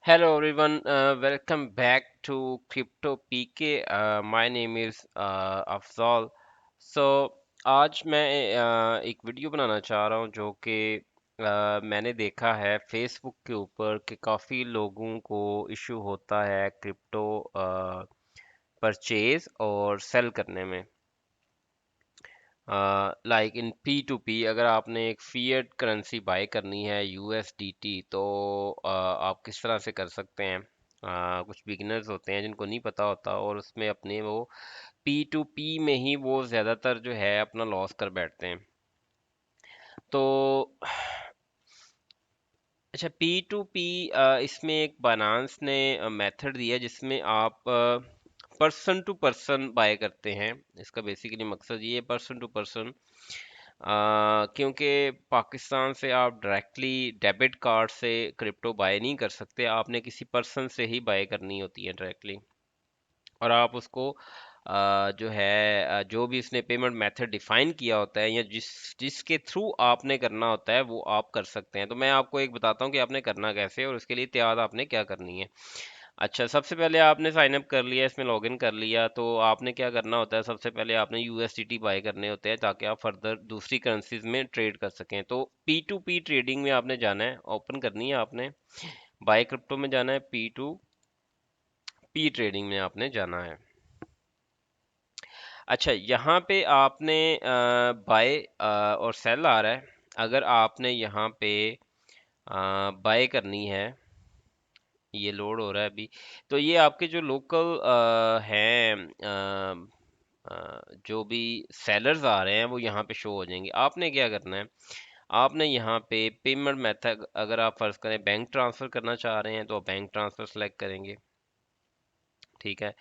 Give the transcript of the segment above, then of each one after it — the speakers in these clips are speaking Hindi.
Hello everyone, welcome back to Crypto PK. My name is Afzal. So आज मैं एक वीडियो बनाना चाह रहा हूँ जो कि मैंने देखा है फेसबुक के ऊपर कि काफ़ी लोगों को इशू होता है क्रिप्टो परचेज और सेल करने में। Like in P to P अगर आपने एक फिएट करेंसी बाय करनी है यूएसडीटी तो आप किस तरह से कर सकते हैं। कुछ बिगिनर्स होते हैं जिनको नहीं पता होता और उसमें अपने वो पी टू पी में ही वो ज़्यादातर जो है अपना लॉस कर बैठते हैं। तो अच्छा, पी टू पी इसमें एक बायनांस ने मेथड दिया जिसमें आप पर्सन टू पर्सन बाय करते हैं। इसका बेसिकली मकसद ये है पर्सन टू पर्सन, क्योंकि पाकिस्तान से आप डायरेक्टली डेबिट कार्ड से क्रिप्टो बाय नहीं कर सकते, आपने किसी पर्सन से ही बाय करनी होती है डायरेक्टली। और आप उसको जो है जो भी उसने पेमेंट मेथड डिफाइन किया होता है या जिसके थ्रू आपने करना होता है वो आप कर सकते हैं। तो मैं आपको एक बताता हूँ कि आपने करना कैसे है और उसके लिए तैयार आपने क्या करनी है। अच्छा, सबसे पहले आपने साइन अप कर लिया, इसमें लॉगिन कर लिया, तो आपने क्या करना होता है, सबसे पहले आपने यूएसडीटी बाय करने होते हैं ताकि आप फर्दर दूसरी करेंसीज में ट्रेड कर सकें। तो पी टू पी ट्रेडिंग में आपने जाना है, ओपन करनी है आपने, बाय क्रिप्टो में जाना है, पी टू पी ट्रेडिंग में आपने जाना है। अच्छा, यहाँ पे आपने बाय और सेल आ रहा है। अगर आपने यहाँ पे बाय करनी है, ये लोड हो रहा है अभी, तो ये आपके जो लोकल हैं, जो भी सेलर्स आ रहे हैं वो यहाँ पे शो हो जाएंगे। आपने क्या करना है, आपने यहाँ पे पेमेंट मेथड, अगर आप फर्ज करें बैंक ट्रांसफर करना चाह रहे हैं तो बैंक ट्रांसफर सेलेक्ट करेंगे। ठीक है।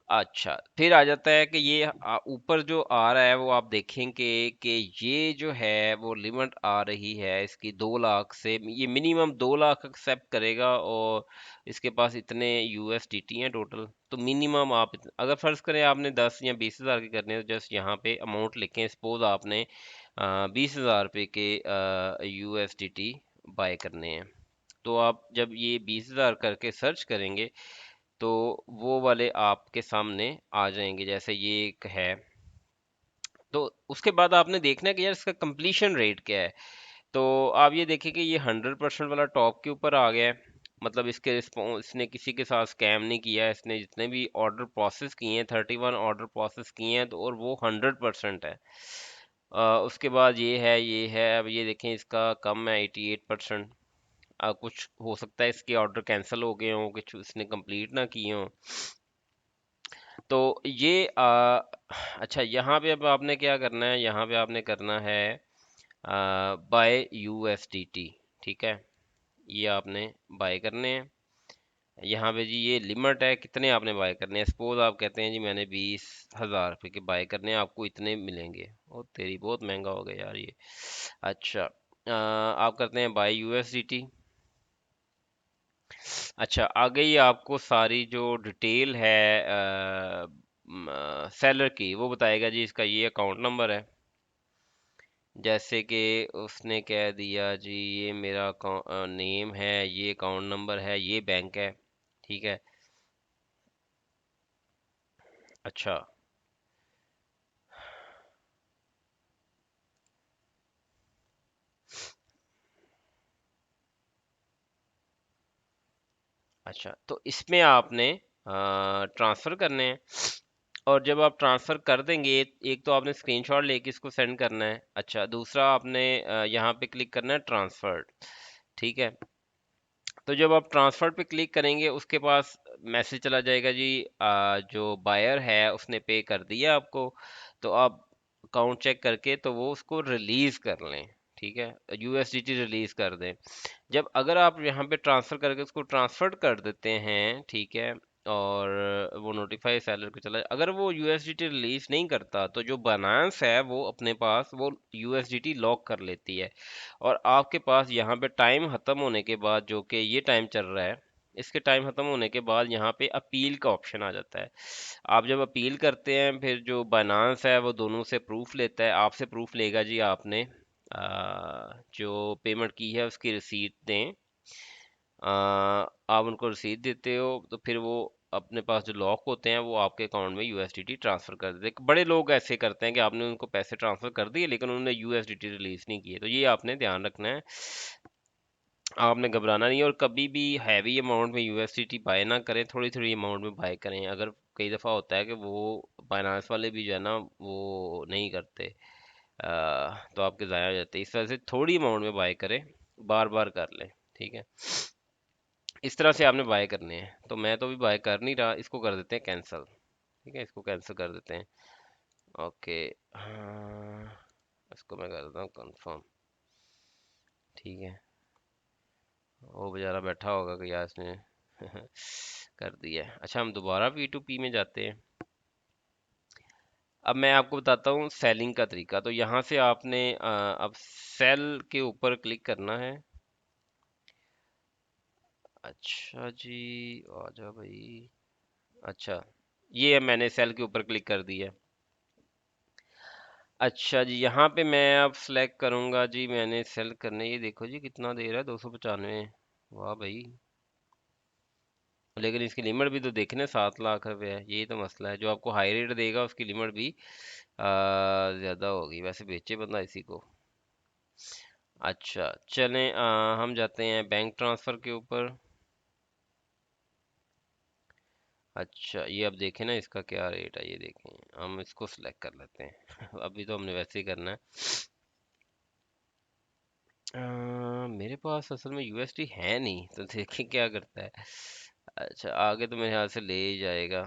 अच्छा, फिर आ जाता है कि ये ऊपर जो आ रहा है वो आप देखेंगे कि ये जो है वो लिमिट आ रही है इसकी 2 लाख से, ये मिनिमम 2 लाख एक्सेप्ट करेगा और इसके पास इतने यूएसडीटी हैं टोटल। तो मिनिमम आप अगर फर्ज करें आपने 10 या 20 हज़ार के करने हैं तो जस्ट यहाँ पे अमाउंट लिखें, सपोज आपने 20 हज़ार रुपये के यूएसडीटी बाय करने हैं। तो आप जब ये 20 हज़ार करके सर्च करेंगे तो वो वाले आपके सामने आ जाएंगे, जैसे ये एक है। तो उसके बाद आपने देखना है कि यार इसका कंप्लीशन रेट क्या है। तो आप ये देखिए कि ये 100% वाला टॉप के ऊपर आ गया है, मतलब इसके रिस्पॉन्स, इसने किसी के साथ स्कैम नहीं किया है, इसने जितने भी ऑर्डर प्रोसेस किए हैं 31 ऑर्डर प्रोसेस किए हैं, तो और वो 100% है। उसके बाद ये है अब ये देखें इसका कम है 88%। कुछ हो सकता है इसके ऑर्डर कैंसिल हो गए हों, कुछ इसने कंप्लीट ना किए हों। तो ये अच्छा, यहाँ पे अब आपने क्या करना है, यहाँ पे आपने करना है बाय यूएसडीटी। ठीक है, ये आपने बाय करने हैं। यहाँ पे जी ये लिमिट है कितने आपने बाय करने हैं। सपोज आप कहते हैं जी मैंने 20 हज़ार रुपये के बाय करने हैं, आपको इतने मिलेंगे। ओ तेरी, बहुत महंगा हो गया यार ये। अच्छा, आप करते हैं बाय यूएसडीटी। अच्छा, आगे ये आपको सारी जो डिटेल है सेलर की वो बताएगा जी, इसका ये अकाउंट नंबर है। जैसे कि उसने कह दिया जी ये मेरा नेम है, ये अकाउंट नंबर है, ये बैंक है। ठीक है। अच्छा, अच्छा, तो इसमें आपने ट्रांसफ़र करने हैं। और जब आप ट्रांसफ़र कर देंगे, एक तो आपने स्क्रीनशॉट लेके इसको सेंड करना है। अच्छा, दूसरा आपने यहाँ पे क्लिक करना है ट्रांसफर। ठीक है। तो जब आप ट्रांसफर पे क्लिक करेंगे उसके पास मैसेज चला जाएगा जी, जो बायर है उसने पे कर दिया आपको, तो आप अकाउंट चेक करके तो वो उसको रिलीज कर लें। ठीक है, यूएसडीटी रिलीज कर दें। जब अगर आप यहाँ पे ट्रांसफर करके उसको ट्रांसफर कर देते हैं, ठीक है, और वो नोटिफाई सेलर को चला, अगर वो यूएसडीटी रिलीज नहीं करता तो जो बायनांस है वो अपने पास वो यूएसडीटी लॉक कर लेती है। और आपके पास यहाँ पे टाइम खत्म होने के बाद, जो कि ये टाइम चल रहा है, इसके टाइम खत्म होने के बाद यहाँ पे अपील का ऑप्शन आ जाता है। आप जब अपील करते हैं फिर जो बायनांस है वो दोनों से प्रूफ लेता है, आपसे प्रूफ लेगा जी आपने जो पेमेंट की है उसकी रिसीट दें। आप उनको रसीद देते हो तो फिर वो अपने पास जो लॉक होते हैं वो आपके अकाउंट में यूएसडीटी ट्रांसफर कर देते हैं। बड़े लोग ऐसे करते हैं कि आपने उनको पैसे ट्रांसफर कर दिए लेकिन उन्होंने यूएसडीटी रिलीज नहीं किए, तो ये आपने ध्यान रखना है। आपने घबराना नहीं है और कभी भी हैवी अमाउंट में यूएसडीटी बाय ना करें, थोड़ी थोड़ी अमाउंट में बाय करें। अगर कई दफ़ा होता है कि वो फाइनेंस वाले भी जो है ना वो नहीं करते, तो आपके ज़ाया हो जाते हैं। इस वजह से थोड़ी अमाउंट में बाय करें, बार बार कर लें, ठीक है। इस तरह से आपने बाय करने हैं। तो मैं तो अभी बाय कर नहीं रहा, इसको कर देते हैं कैंसिल, ठीक है, इसको कैंसिल कर देते हैं। ओके, हाँ, इसको मैं कर देता हूँ कंफर्म, ठीक है। वो बेचारा बैठा होगा कि यार इसने कर दिया है। अच्छा, हम दोबारा P2P में जाते हैं। अब मैं आपको बताता हूँ सेलिंग का तरीका। तो यहाँ से आपने अब सेल के ऊपर क्लिक करना है। अच्छा जी, आजा भाई। अच्छा, ये मैंने सेल के ऊपर क्लिक कर दिया। अच्छा जी, यहाँ पे मैं अब सेलेक्ट करूंगा जी, मैंने सेल करने, ये देखो जी कितना दे रहा है, 295। वाह भाई, लेकिन इसकी लिमिट भी तो देखने 7 लाख रुपए है, यही तो मसला है। जो आपको हाई रेट देगा उसकी लिमिट भी ज्यादा होगी, वैसे बेचे बंदा इसी को। अच्छा चलें, हम जाते हैं बैंक ट्रांसफर के ऊपर। अच्छा, ये अब देखें ना इसका क्या रेट है, ये देखें, हम इसको सिलेक्ट कर लेते हैं अभी तो हमने वैसे ही करना है। मेरे पास असल में यूएसडी है नहीं, तो देखें क्या करता है। अच्छा, आगे तो मेरे ख्याल से ले ही जाएगा।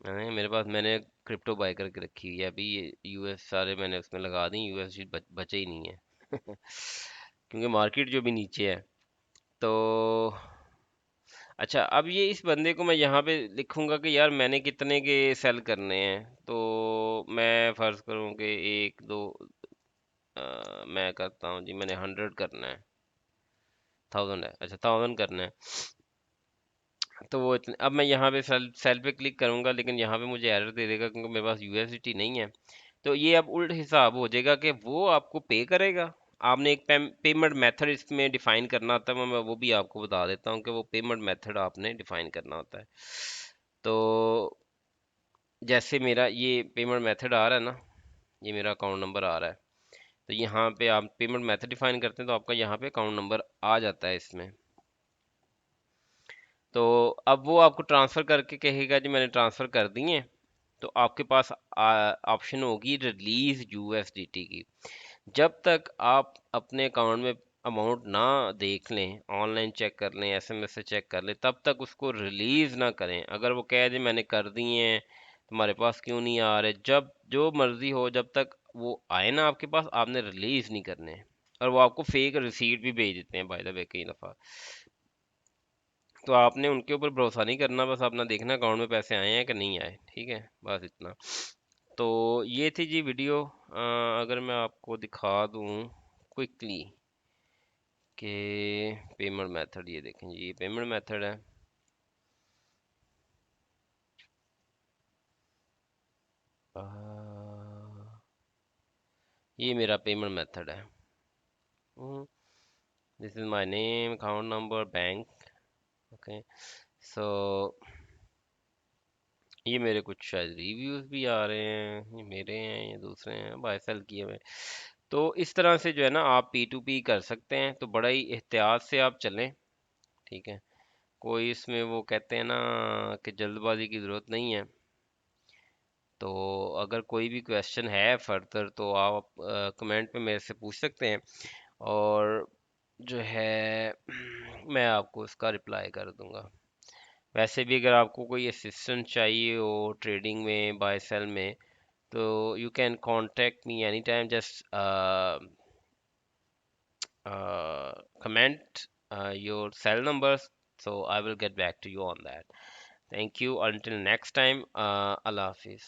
नहीं, मेरे पास, मैंने क्रिप्टो बाय करके रखी हुई है अभी, ये यूएस सारे मैंने उसमें लगा दी, यूएसडी बचे ही नहीं है क्योंकि मार्केट जो भी नीचे है। तो अच्छा, अब ये इस बंदे को मैं यहाँ पे लिखूंगा कि यार मैंने कितने के सेल करने हैं। तो मैं फर्ज करूँ कि एक दो, मैं करता हूँ जी, मैंने 100 करना है, 1000 है, अच्छा 1000 करना है। तो वो इतने, अब मैं यहाँ पे सेल सेल पे क्लिक करूंगा लेकिन यहाँ पे मुझे एरर दे देगा क्योंकि मेरे पास यूएसडीटी नहीं है। तो ये अब उल्ट हिसाब हो जाएगा कि वो आपको पे करेगा। आपने एक पेमेंट मेथड इसमें डिफाइन करना होता है, मैं वो भी आपको बता देता हूँ कि वो पेमेंट मेथड आपने डिफाइन करना होता है। तो जैसे मेरा ये पेमेंट मेथड आ रहा है ना, ये मेरा अकाउंट नंबर आ रहा है, तो यहाँ पे आप पेमेंट मेथड डिफाइन करते हैं तो आपका यहाँ पे अकाउंट नंबर आ जाता है इसमें। तो अब वो आपको ट्रांसफ़र करके कहेगा जी मैंने ट्रांसफ़र कर दिए, तो आपके पास ऑप्शन होगी रिलीज यूएसडीटी की। जब तक आप अपने अकाउंट में अमाउंट ना देख लें, ऑनलाइन चेक कर लें, एसएमएस से चेक कर लें, तब तक उसको रिलीज ना करें। अगर वो कह दे मैंने कर दिए हैं, तुम्हारे पास क्यों नहीं आ रहे, जब जो मर्जी हो, जब तक वो आए ना आपके पास, आपने रिलीज नहीं करने। और वो आपको फेक रिसीट भी भेज देते हैं बाय द वे कई दफ़ा। तो आपने उनके ऊपर भरोसा नहीं करना, बस अपना देखना अकाउंट में पैसे आए हैं कि नहीं आए, ठीक है, बस इतना। तो ये थी जी वीडियो। अगर मैं आपको दिखा दूं क्विकली कि पेमेंट मेथड, ये देखें जी, ये पेमेंट मेथड है। आ, ये मेरा पेमेंट मेथड है। This is my name, account number, bank. Okay, so ये मेरे कुछ शायद रिव्यूज भी आ रहे हैं, ये मेरे हैं, ये दूसरे हैं बाय सेल किए हुए। तो इस तरह से जो है ना आप P2P कर सकते हैं, तो बड़ा ही एहतियात से आप चलें, ठीक है। कोई इसमें वो कहते हैं ना कि जल्दबाजी की ज़रूरत नहीं है। तो अगर कोई भी क्वेश्चन है फर्दर तो आप कमेंट में मेरे से पूछ सकते हैं, और जो है मैं आपको उसका रिप्लाई कर दूंगा। वैसे भी अगर आपको कोई असिस्टेंट चाहिए हो ट्रेडिंग में, बाय सेल में, तो you can contact me any time, just comment your cell numbers, so I will get back to you on that. Thank you. Until next time, Allah Hafiz.